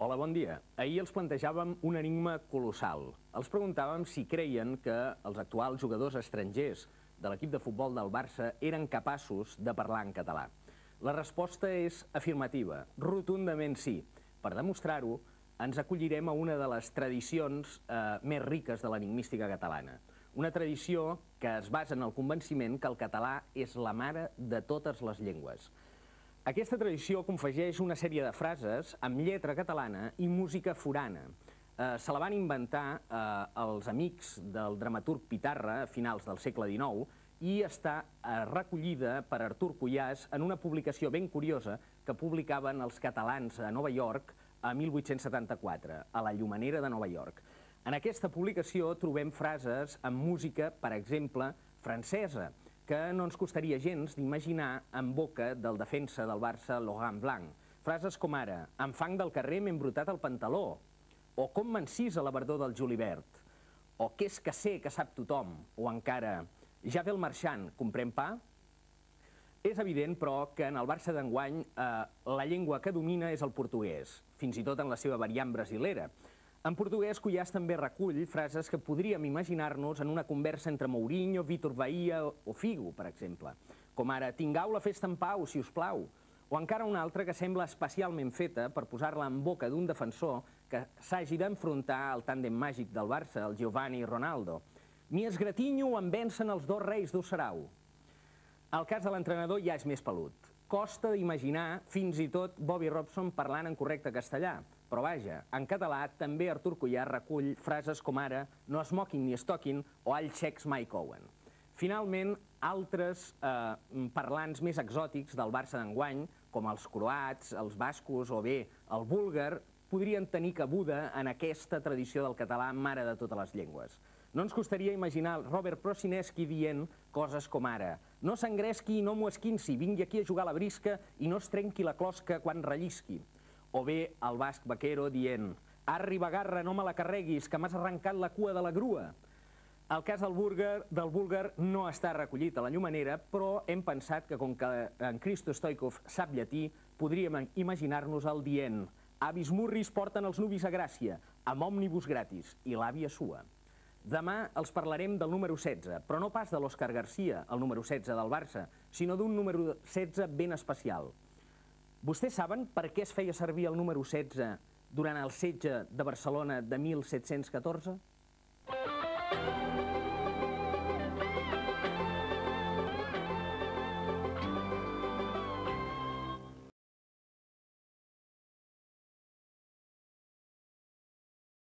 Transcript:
Hola, bon dia. Ahir els plantejàvem un enigma colossal. Els preguntàvem si creien que els actuals jugadors estrangers de l'equip de futbol del Barça eren capaços de parlar en català. La resposta és afirmativa, rotundament sí. Per demostrar-ho, ens acollirem a una de les tradicions més riques de l'enigmística catalana. Una tradició que es basa en el convenciment que el català és la mare de totes les llengües. Aquesta tradició confegeix una sèrie de frases amb lletra catalana i música forana. Se la van inventar els amics del dramaturg Pitarra a finals del segle XIX i està recollida per Artur Cuyàs en una publicació ben curiosa que publicaven els catalans a Nova York a 1874, a la Llumenera de Nova York. En aquesta publicació trobem frases amb música, per exemple, francesa, que no ens costaria gens d'imaginar en boca del defensa del Barça, Laurent Blanc. Frases com ara: "Amb fang del carrer m'he embrutat el pantaló", o "Com m'encisa la verdor del julivert", o "Què és que sé que sap tothom", o encara "Ja ve el marxant, comprem pa?". És evident, però, que en el Barça d'enguany la llengua que domina és el portuguès, fins i tot en la seva variant brasilera. En portuguès, Cuyàs també recull frases que podríem imaginar-nos en una conversa entre Mourinho, Vítor Bahia o Figo, per exemple, com ara "Tingueu la festa en pau, si us plau", o encara una altra que sembla especialment feta per posar-la en boca d'un defensor que s'hagi d'enfrontar al tàndem màgic del Barça, el Giovanni i Ronaldo. "Ni esgratinyo em vencen els dos reis d'O Sarau". El cas de l'entrenador ja és més pelut. Costa d'imaginar fins i tot Bobby Robson parlant en correcte castellà. Però vaja, en català també Artur Cuyàs recull frases com ara "No es moquin ni es toquin" o "All checks Mike Owen". Finalment, altres parlants més exòtics del Barça d'enguany, com els croats, els bascos o bé el búlgar, podrien tenir cabuda en aquesta tradició del català mare de totes les llengües. No ens costaria imaginar Robert Prosinecki dient coses com ara "No s'engresqui i no m'ho esquinci, vingui aquí a jugar a la brisca i no es trenqui la closca quan rellisqui". O bé el basc Vaquero dient "Arri bagarra, no me la carreguis, que m'has arrencat la cua de la grua". El cas del búlgar no està recollit a la Llumenera, però hem pensat que com que en Christo Stoikov sap llatí, podríem imaginar-nos-el dient "Avis murris porten els nuvis a Gràcia, amb òmnibus gratis, i l'àvia sua". Demà els parlarem del número 16, però no pas de l'Òscar Garcia, el número 16 del Barça, sinó d'un número 16 ben especial. Vostès saben per què es feia servir el número 16 durant el setge de Barcelona de 1714?